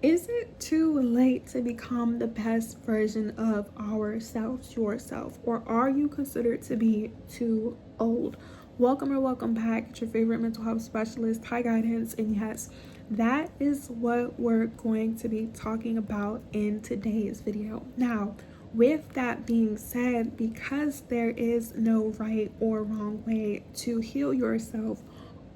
Is it too late to become the best version of ourselves, yourself, or are you considered to be too old? Welcome or welcome back. It's your favorite mental health specialist, High Guidance, and yes, that is what we're going to be talking about in today's video. Now, with that being said, because there is no right or wrong way to heal yourself,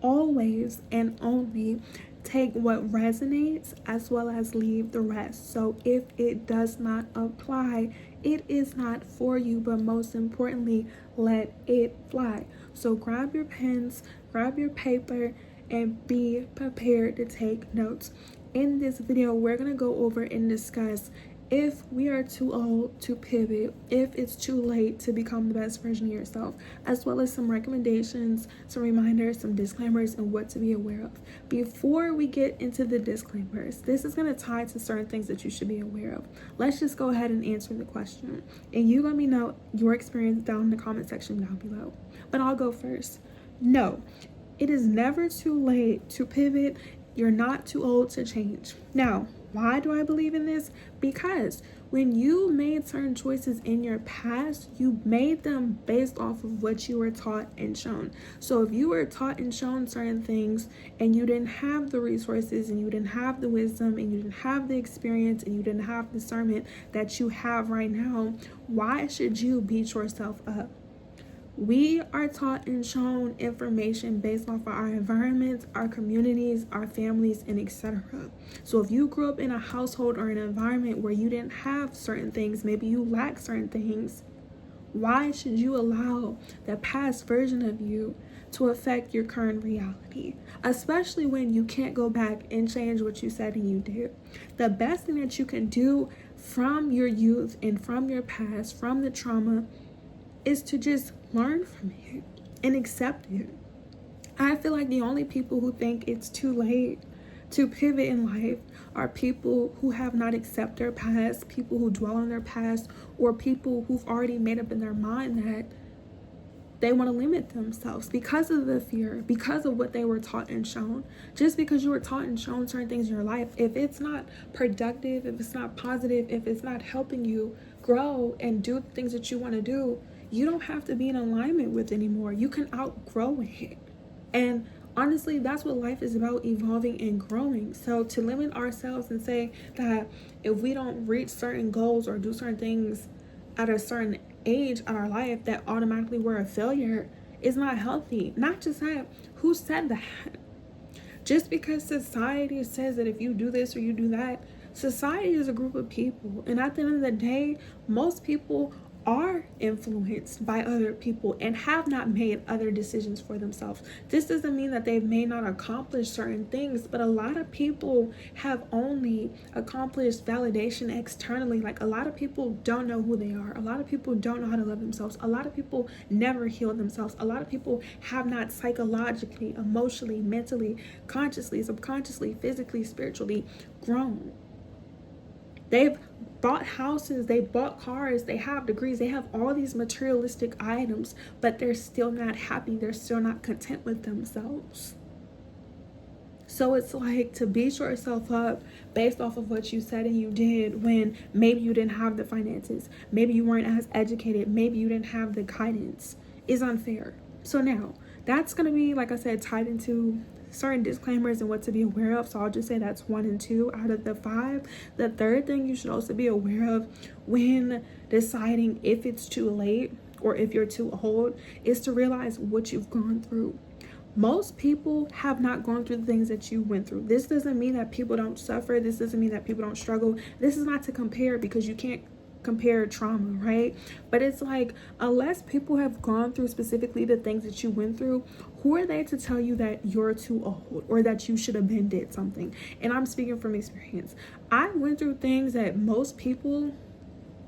always and only take what resonates as well as leave the rest. So if it does not apply, it is not for you, but most importantly, let it fly. So grab your pens, grab your paper, and be prepared to take notes. In this video, we're going to go over and discuss if we are too old to pivot, if it's too late to become the best version of yourself, as well as some recommendations, some reminders, some disclaimers, and what to be aware of. Before we get into the disclaimers, this is going to tie to certain things that you should be aware of. Let's just go ahead and answer the question. And you let me know your experience down in the comment section down below. But I'll go first. No, it is never too late to pivot. You're not too old to change. Now, why do I believe in this? Because when you made certain choices in your past, you made them based off of what you were taught and shown. So if you were taught and shown certain things and you didn't have the resources and you didn't have the wisdom and you didn't have the experience and you didn't have discernment that you have right now, why should you beat yourself up? We are taught and shown information based off of our environments, our communities, our families, and etc. So if you grew up in a household or an environment where you didn't have certain things, maybe you lack certain things, why should you allow the past version of you to affect your current reality? Especially when you can't go back and change what you said and you did. The best thing that you can do from your youth and from your past, from the trauma, is to just learn from it and accept it. I feel like the only people who think it's too late to pivot in life are people who have not accepted their past, people who dwell on their past, or people who've already made up in their mind that they want to limit themselves because of the fear, because of what they were taught and shown. Just because you were taught and shown certain things in your life, if it's not productive, if it's not positive, if it's not helping you grow and do the things that you want to do, you don't have to be in alignment with anymore. You can outgrow it. And honestly, that's what life is about, evolving and growing. So to limit ourselves and say that if we don't reach certain goals or do certain things at a certain age in our life, that automatically we're a failure is not healthy. Not just that, who said that? Just because society says that if you do this or you do that, society is a group of people. And at the end of the day, most people are influenced by other people and have not made other decisions for themselves. This doesn't mean that they may not accomplish certain things, but a lot of people have only accomplished validation externally. Like, a lot of people don't know who they are. A lot of people don't know how to love themselves. A lot of people never heal themselves. A lot of people have not psychologically, emotionally, mentally, consciously, subconsciously, physically, spiritually grown. They've bought houses, they bought cars, they have degrees, they have all these materialistic items, but they're still not happy. They're still not content with themselves. So it's like to beat yourself up based off of what you said and you did when maybe you didn't have the finances, maybe you weren't as educated, maybe you didn't have the guidance, is unfair. So now that's going to be, like I said, tied into certain disclaimers and what to be aware of. So I'll just say that's 1 and 2 out of the 5. The third thing you should also be aware of when deciding if it's too late or if you're too old is to realize what you've gone through. Most people have not gone through the things that you went through. This doesn't mean that people don't suffer. This doesn't mean that people don't struggle. This is not to compare, because you can't compare trauma, right? But it's like, unless people have gone through specifically the things that you went through, who are they to tell you that you're too old or that you should have been did something? And I'm speaking from experience. I went through things that most people,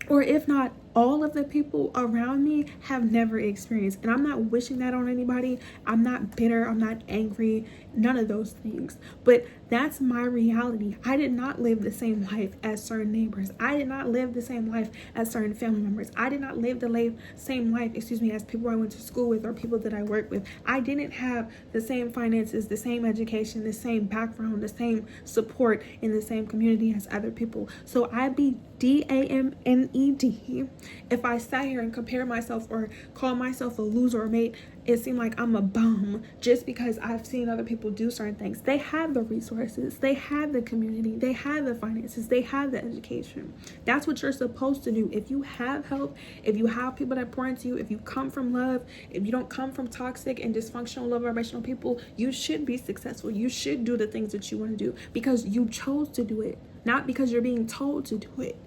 or if not all of the people around me have never experienced. And I'm not wishing that on anybody. I'm not bitter. I'm not angry. None of those things. But that's my reality. I did not live the same life as certain neighbors. I did not live the same life as certain family members. I did not live the same life, as people I went to school with or people that I work with. I didn't have the same finances, the same education, the same background, the same support in the same community as other people. So I'd be DAMNED if I sat here and compare myself or call myself a loser or made it seem like I'm a bum just because I've seen other people do certain things. They have the resources, they have the community, they have the finances, they have the education. That's what you're supposed to do. If you have help, if you have people that pour into you, if you come from love, if you don't come from toxic and dysfunctional, low vibrational people, you should be successful. You should do the things that you want to do because you chose to do it, not because you're being told to do it.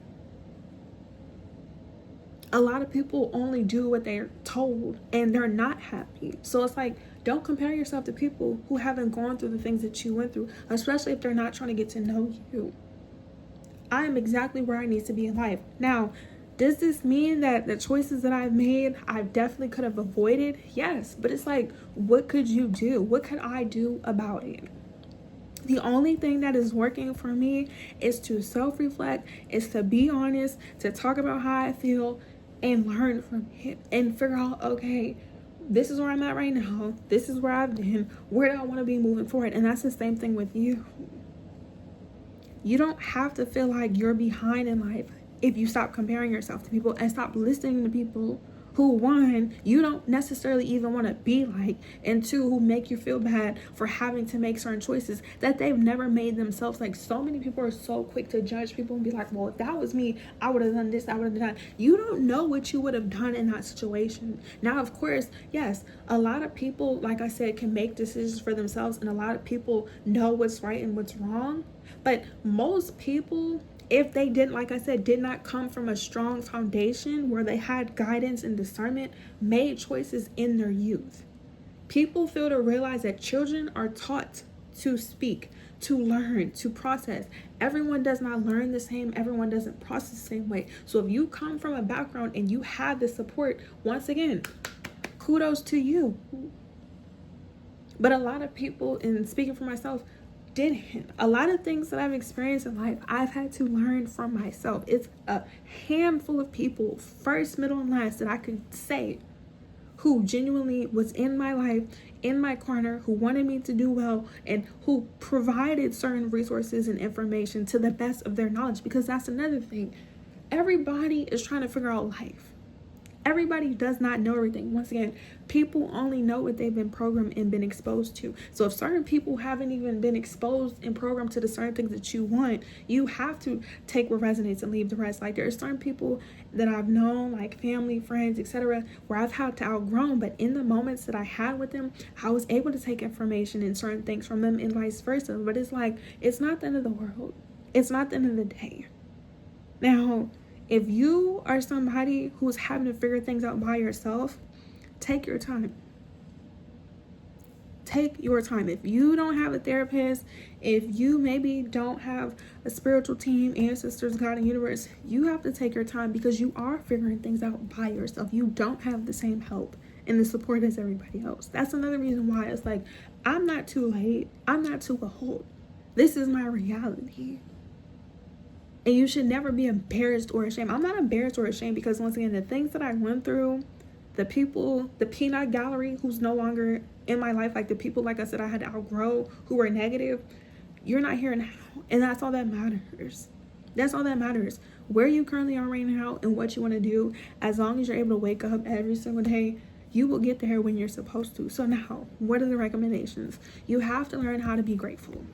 A lot of people only do what they're told and they're not happy. So it's like, don't compare yourself to people who haven't gone through the things that you went through, especially if they're not trying to get to know you. I am exactly where I need to be in life. Now, does this mean that the choices that I've made, I definitely could have avoided? Yes, but it's like, what could you do? What could I do about it? The only thing that is working for me is to self-reflect, is to be honest, to talk about how I feel, and learn from it and figure out, okay, this is where I'm at right now. This is where I've been. Where do I want to be moving forward? And that's the same thing with you. You don't have to feel like you're behind in life if you stop comparing yourself to people and stop listening to people who, one, you don't necessarily even want to be like, and two, who make you feel bad for having to make certain choices that they've never made themselves. Like, so many people are so quick to judge people and be like, well, if that was me, I would have done this, I would have done that. You don't know what you would have done in that situation. Now, of course, yes, a lot of people, like I said, can make decisions for themselves, and a lot of people know what's right and what's wrong. But most people, if they didn't, like I said, did not come from a strong foundation where they had guidance and discernment, made choices in their youth. People fail to realize that children are taught to speak, to learn, to process. Everyone does not learn the same. Everyone doesn't process the same way. So if you come from a background and you have the support, once again, kudos to you. But a lot of people, and speaking for myself, didn't. A lot of things that I've experienced in life, I've had to learn from myself. It's a handful of people, first, middle, and last, that I could say who genuinely was in my life, in my corner, who wanted me to do well, and who provided certain resources and information to the best of their knowledge. Because that's another thing. Everybody is trying to figure out life. Everybody does not know everything. Once again, people only know what they've been programmed and been exposed to. So if certain people haven't even been exposed and programmed to the certain things that you want, you have to take what resonates and leave the rest. Like, there are certain people that I've known, like family, friends, etc., where I've had to outgrown, but in the moments that I had with them, I was able to take information and certain things from them and vice versa. But it's like, it's not the end of the world. It's not the end of the day. Now, if you are somebody who's having to figure things out by yourself, take your time. Take your time. If you don't have a therapist, if you maybe don't have a spiritual team, ancestors, God, and universe, you have to take your time because you are figuring things out by yourself. You don't have the same help and the support as everybody else. That's another reason why it's like, I'm not too late. I'm not too old. This is my reality. And you should never be embarrassed or ashamed. I'm not embarrassed or ashamed because, once again, the things that I went through, the people, the peanut gallery who's no longer in my life, like the people, like I said, I had to outgrow who were negative, you're not here now. And that's all that matters. That's all that matters. Where you currently are right now and what you want to do, as long as you're able to wake up every single day, you will get there when you're supposed to. So now, what are the recommendations? You have to learn how to be grateful.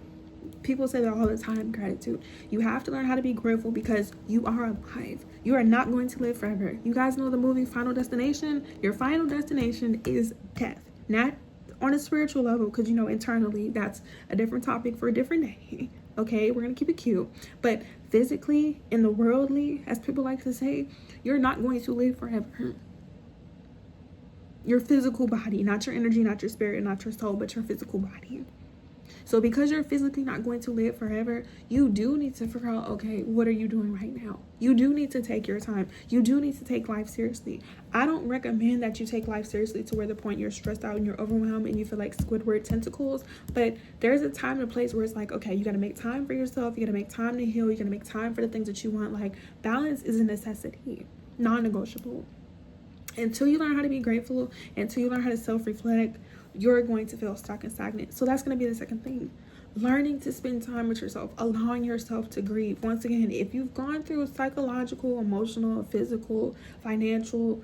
People say that all the time, gratitude. You have to learn how to be grateful because you are alive. You are not going to live forever. You guys know the movie Final Destination? Your final destination is death. Not on a spiritual level, because, you know, internally, that's a different topic for a different day. Okay, we're going to keep it cute. But physically, in the worldly, as people like to say, you're not going to live forever. Your physical body, not your energy, not your spirit, not your soul, but your physical body. So because you're physically not going to live forever, you do need to figure out, okay, what are you doing right now? You do need to take your time. You do need to take life seriously. I don't recommend that you take life seriously to where the point you're stressed out and you're overwhelmed and you feel like Squidward tentacles. But there's a time and a place where it's like, okay, you got to make time for yourself. You got to make time to heal. You got to make time for the things that you want. Like, balance is a necessity, non-negotiable. Until you learn how to be grateful, until you learn how to self-reflect, you're going to feel stuck and stagnant. So that's going to be the second thing. Learning to spend time with yourself, allowing yourself to grieve. Once again, if you've gone through psychological, emotional, physical, financial,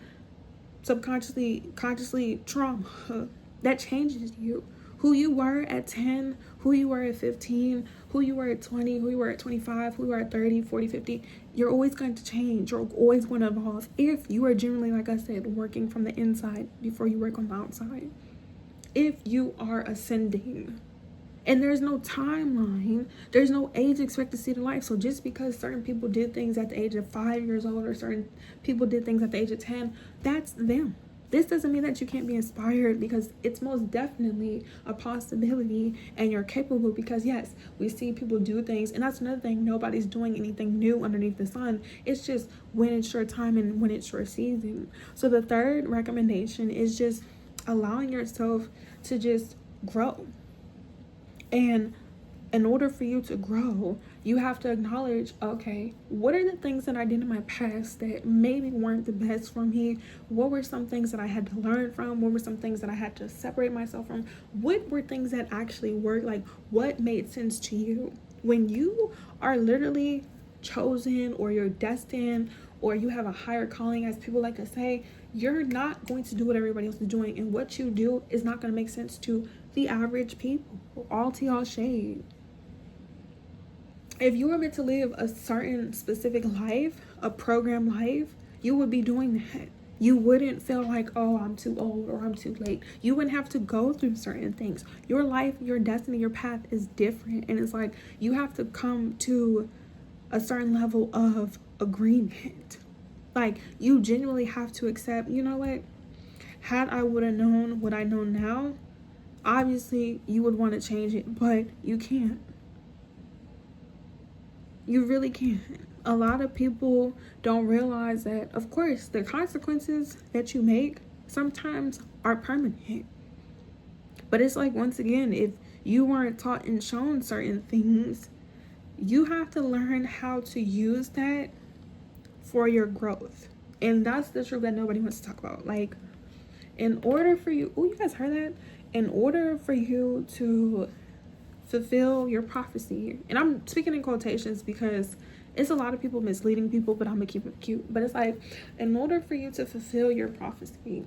subconsciously, consciously trauma, that changes you. Who you were at 10, who you were at 15, who you were at 20, who you were at 25, who you were at 30, 40, 50. You're always going to change. You're always going to evolve if you are genuinely, like I said, working from the inside before you work on the outside. If you are ascending. And there's no timeline. There's no age expectancy to life. So just because certain people did things at the age of 5 years old or certain people did things at the age of 10, that's them. This doesn't mean that you can't be inspired, because it's most definitely a possibility and you're capable, because yes, we see people do things, and that's another thing. Nobody's doing anything new underneath the sun. It's just when it's your time and when it's your season. So the third recommendation is just allowing yourself to just grow. And in order for you to grow, you have to acknowledge, okay, what are the things that I did in my past that maybe weren't the best for me? What were some things that I had to learn from? What were some things that I had to separate myself from? What were things that actually worked? Like, what made sense to you? When you are literally chosen, or you're destined, or you have a higher calling, as people like to say, you're not going to do what everybody else is doing. And what you do is not going to make sense to the average people. All to y'all shade. If you were meant to live a certain specific life, a program life, you would be doing that. You wouldn't feel like, oh, I'm too old or I'm too late. You wouldn't have to go through certain things. Your life, your destiny, your path is different. And it's like you have to come to a certain level of agreement. Like, you genuinely have to accept, you know what? Had I would have known what I know now, obviously you would want to change it, but you can't. You really can't. A lot of people don't realize that, of course, the consequences that you make sometimes are permanent. But it's like, once again, if you weren't taught and shown certain things, you have to learn how to use that for your growth. And that's the truth that nobody wants to talk about. Like, in order for you, oh, you guys heard that? In order for you to fulfill your prophecy, and I'm speaking in quotations because it's a lot of people misleading people, but I'm gonna keep it cute. But it's like, in order for you to fulfill your prophecy,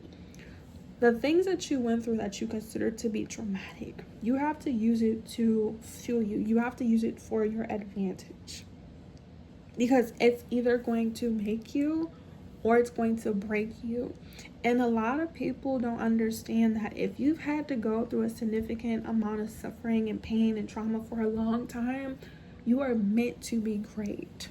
the things that you went through that you consider to be traumatic, you have to use it to fuel you. You have to use it for your advantage, because it's either going to make you or it's going to break you. And a lot of people don't understand that if you've had to go through a significant amount of suffering and pain and trauma for a long time, you are meant to be great.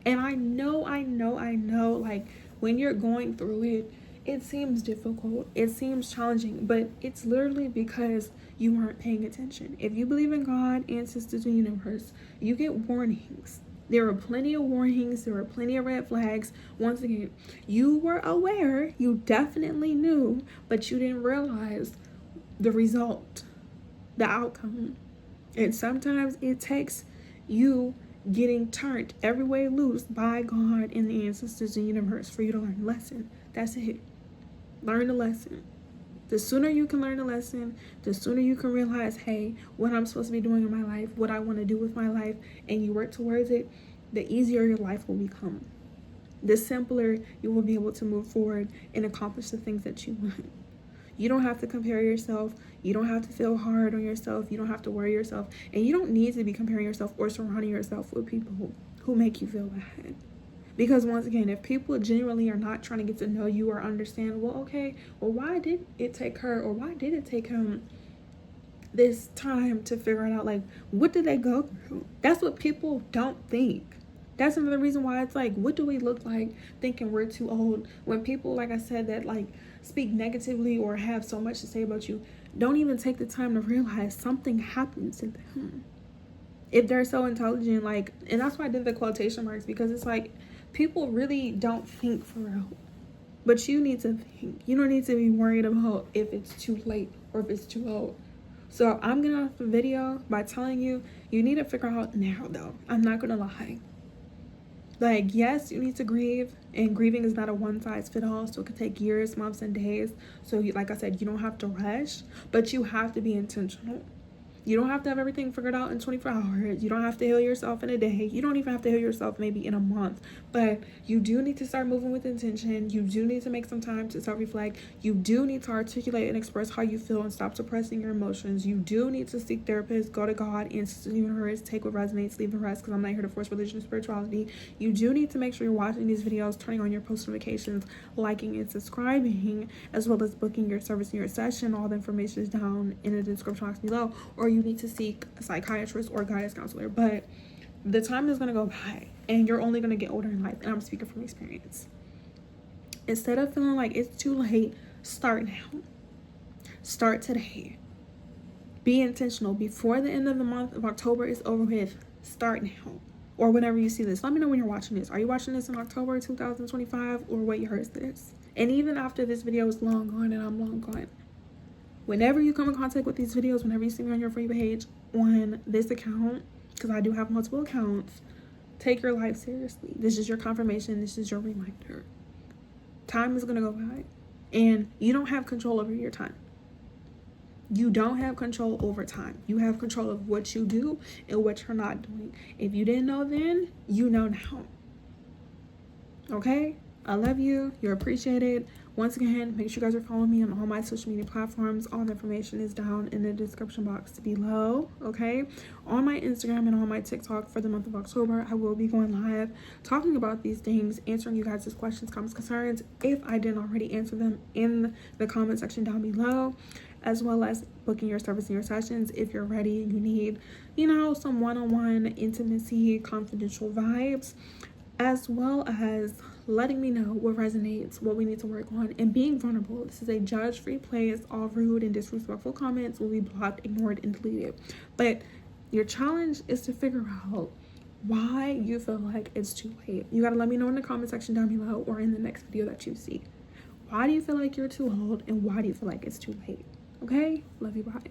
And I know, like, when you're going through it, it seems difficult, it seems challenging, but it's literally because you weren't paying attention. If you believe in God, ancestors, and universe, you get warnings. There were plenty of warnings. There were plenty of red flags. Once again, you were aware. You definitely knew, but you didn't realize the result, the outcome. And sometimes it takes you getting turned every way loose by God and the ancestors and universe for you to learn a lesson. That's it. Learn a lesson. The sooner you can learn a lesson, the sooner you can realize, hey, what I'm supposed to be doing in my life, what I want to do with my life, and you work towards it, the easier your life will become. The simpler you will be able to move forward and accomplish the things that you want. You don't have to compare yourself. You don't have to feel hard on yourself. You don't have to worry yourself. And you don't need to be comparing yourself or surrounding yourself with people who make you feel bad. Because once again, if people genuinely are not trying to get to know you or understand, well, okay, well, why did it take her, or why did it take him this time to figure it out? Like, what did they go through? That's what people don't think. That's another reason why it's like, what do we look like thinking we're too old? When people, like I said, that like speak negatively or have so much to say about you, don't even take the time to realize something happens to them. If they're so intelligent, like, and that's why I did the quotation marks, because it's like, people really don't think for real. But you need to think. You don't need to be worried about if it's too late or if it's too old. So I'm gonna off the video by telling you, you need to figure out now though. I'm not gonna lie. Like, yes, you need to grieve, and grieving is not a one-size-fits-all, so it could take years, months, and days. So like I said, you don't have to rush, but you have to be intentional. You don't have to have everything figured out in 24 hours. You don't have to heal yourself in a day. You don't even have to heal yourself maybe in a month. But you do need to start moving with intention. You do need to make some time to self-reflect. You do need to articulate and express how you feel and stop suppressing your emotions. You do need to seek therapists, go to God, answer to the universe, take what resonates, leave the rest, because I'm not here to force religion and spirituality. You do need to make sure you're watching these videos, turning on your post notifications, liking and subscribing, as well as booking your service and your session. All the information is down in the description box below. Or you need to seek a psychiatrist or a guidance counselor. But the time is going to go by and you're only going to get older in life, and I'm speaking from experience. Instead of feeling like it's too late, start now. Start today. Be intentional. Before the end of the month of October is over with, start now. Or whenever you see this, let me know when you're watching this. Are you watching this in October 2025, or what year is this? And even after this video is long gone and I'm long gone, whenever you come in contact with these videos, whenever you see me on your free page on this account, because I do have multiple accounts, take your life seriously. This is your confirmation. This is your reminder. Time is going to go by, and you don't have control over your time. You don't have control over time. You have control of what you do and what you're not doing. If you didn't know then, you know now. Okay? I love you. You're appreciated. Once again, make sure you guys are following me on all my social media platforms. All the information is down in the description box below, okay? On my Instagram and on my TikTok for the month of October, I will be going live talking about these things, answering you guys' questions, comments, concerns, if I didn't already answer them in the comment section down below, as well as booking your service and your sessions if you're ready and you need, some one-on-one intimacy, confidential vibes, as well as letting me know what resonates, what we need to work on, and being vulnerable. This is a judge-free place. All rude and disrespectful comments will be blocked, ignored, and deleted. But your challenge is to figure out why you feel like it's too late. You gotta let me know in the comment section down below or in the next video that you see. Why do you feel like you're too old, and why do you feel like it's too late? Okay? Love you, bye.